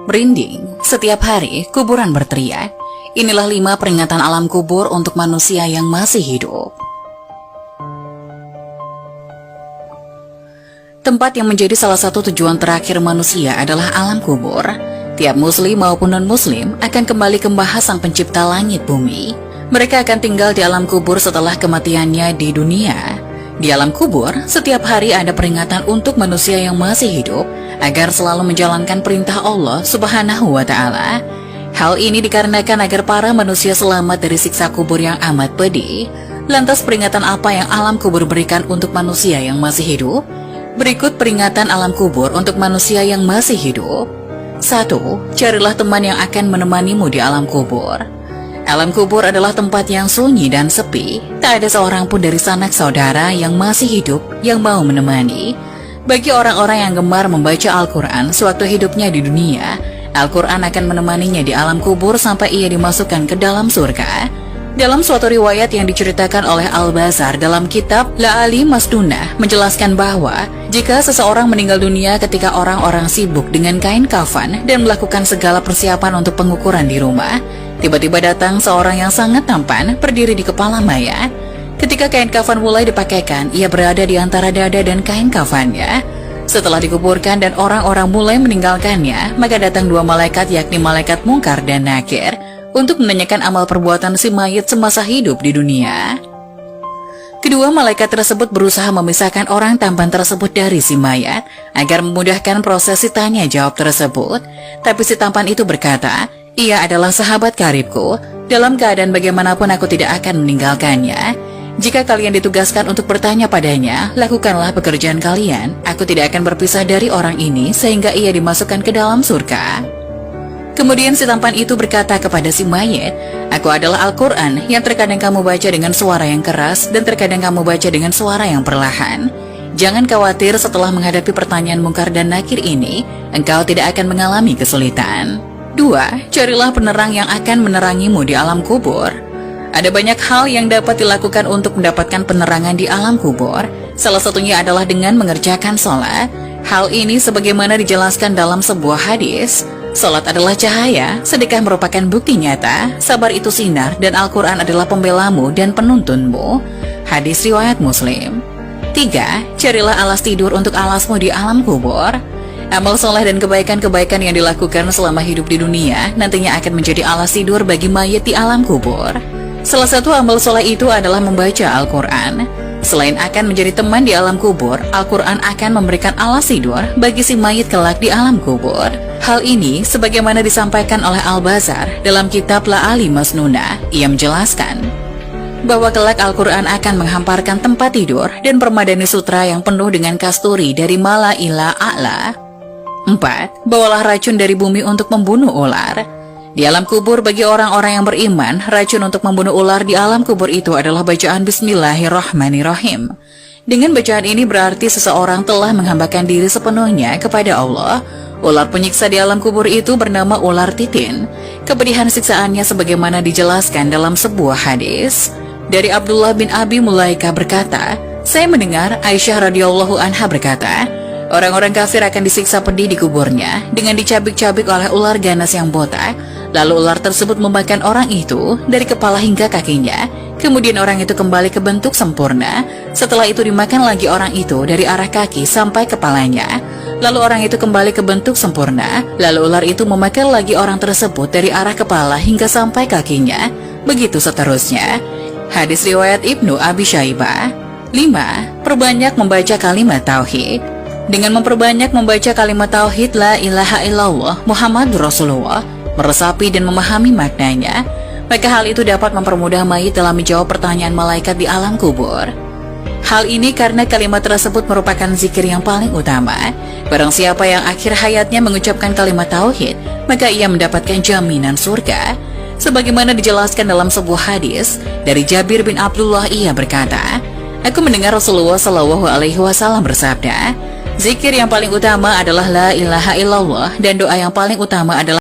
Merinding, setiap hari kuburan berteriak. Inilah 5 peringatan alam kubur untuk manusia yang masih hidup. Tempat yang menjadi salah satu tujuan terakhir manusia adalah alam kubur. Tiap muslim maupun non-muslim akan kembali ke Maha Sang Pencipta langit bumi. Mereka akan tinggal di alam kubur setelah kematiannya di dunia. Di alam kubur, setiap hari ada peringatan untuk manusia yang masih hidup agar selalu menjalankan perintah Allah Subhanahu wa Ta'ala. Hal ini dikarenakan agar para manusia selamat dari siksa kubur yang amat pedih. Lantas peringatan apa yang alam kubur berikan untuk manusia yang masih hidup? Berikut peringatan alam kubur untuk manusia yang masih hidup. 1. Carilah teman yang akan menemanimu di alam kubur. Alam kubur adalah tempat yang sunyi dan sepi. Tak ada seorang pun dari sanak saudara yang masih hidup yang mau menemani. Bagi orang-orang yang gemar membaca Al-Quran sewaktu hidupnya di dunia, Al-Quran akan menemaninya di alam kubur sampai ia dimasukkan ke dalam surga. Dalam suatu riwayat yang diceritakan oleh Al-Bazar dalam kitab La'ali Masdunah menjelaskan bahwa jika seseorang meninggal dunia ketika orang-orang sibuk dengan kain kafan dan melakukan segala persiapan untuk pengukuran di rumah, tiba-tiba datang seorang yang sangat tampan berdiri di kepala mayat. Ketika kain kafan mulai dipakaikan, ia berada di antara dada dan kain kafannya. Setelah dikuburkan dan orang-orang mulai meninggalkannya, maka datang 2 malaikat yakni malaikat Mungkar dan Nakir untuk menanyakan amal perbuatan si mayit semasa hidup di dunia. Kedua malaikat tersebut berusaha memisahkan orang tampan tersebut dari si mayat agar memudahkan proses tanya jawab tersebut. Tapi si tampan itu berkata, "Ia adalah sahabat karibku. Dalam keadaan bagaimanapun aku tidak akan meninggalkannya. Jika kalian ditugaskan untuk bertanya padanya, lakukanlah pekerjaan kalian. Aku tidak akan berpisah dari orang ini sehingga ia dimasukkan ke dalam surga." Kemudian si tampan itu berkata kepada si mayit, "Aku adalah Al-Quran yang terkadang kamu baca dengan suara yang keras dan terkadang kamu baca dengan suara yang perlahan. Jangan khawatir, setelah menghadapi pertanyaan Mungkar dan Nakir ini, engkau tidak akan mengalami kesulitan." 2. Carilah penerang yang akan menerangimu di alam kubur. Ada banyak hal yang dapat dilakukan untuk mendapatkan penerangan di alam kubur. Salah satunya adalah dengan mengerjakan sholat. Hal ini sebagaimana dijelaskan dalam sebuah hadis. Salat adalah cahaya, sedekah merupakan bukti nyata, sabar itu sinar, dan Al-Quran adalah pembelamu dan penuntunmu. Hadis riwayat Muslim. 3. Carilah alas tidur untuk alasmu di alam kubur. Amal soleh dan kebaikan-kebaikan yang dilakukan selama hidup di dunia nantinya akan menjadi alas tidur bagi mayit di alam kubur. Salah satu amal soleh itu adalah membaca Al-Quran. Selain akan menjadi teman di alam kubur, Al-Quran akan memberikan alas tidur bagi si mayit kelak di alam kubur. Hal ini sebagaimana disampaikan oleh Al-Bazar dalam kitab La'ali Masnunah. Ia menjelaskan bahwa kelak Al-Quran akan menghamparkan tempat tidur dan permadani sutra yang penuh dengan kasturi dari mala ila a'la. 4. Bawalah racun dari bumi untuk membunuh ular. Di alam kubur bagi orang-orang yang beriman, racun untuk membunuh ular di alam kubur itu adalah bacaan Bismillahirrahmanirrahim. Dengan bacaan ini berarti seseorang telah menghambakan diri sepenuhnya kepada Allah. Ular penyiksa di alam kubur itu bernama ular titin. Kepedihan siksaannya sebagaimana dijelaskan dalam sebuah hadis. Dari Abdullah bin Abi Mulaika berkata, "Saya mendengar Aisyah radhiyallahu anha berkata, orang-orang kafir akan disiksa pedih di kuburnya dengan dicabik-cabik oleh ular ganas yang botak. Lalu ular tersebut memakan orang itu dari kepala hingga kakinya. Kemudian orang itu kembali ke bentuk sempurna. Setelah itu dimakan lagi orang itu dari arah kaki sampai kepalanya. Lalu orang itu kembali ke bentuk sempurna. Lalu ular itu memakan lagi orang tersebut dari arah kepala hingga sampai kakinya. Begitu seterusnya." Hadis riwayat Ibnu Abi Syaibah. 5. Perbanyak membaca kalimat tauhid. Dengan memperbanyak membaca kalimat tauhid la ilaha illallah Muhammadur Rasulullah, meresapi dan memahami maknanya, maka hal itu dapat mempermudah mayit dalam menjawab pertanyaan malaikat di alam kubur. Hal ini karena kalimat tersebut merupakan zikir yang paling utama. Barang siapa yang akhir hayatnya mengucapkan kalimat tauhid, maka ia mendapatkan jaminan surga. Sebagaimana dijelaskan dalam sebuah hadis dari Jabir bin Abdullah, ia berkata, "Aku mendengar Rasulullah SAW bersabda, zikir yang paling utama adalah la ilaha illallah dan doa yang paling utama adalah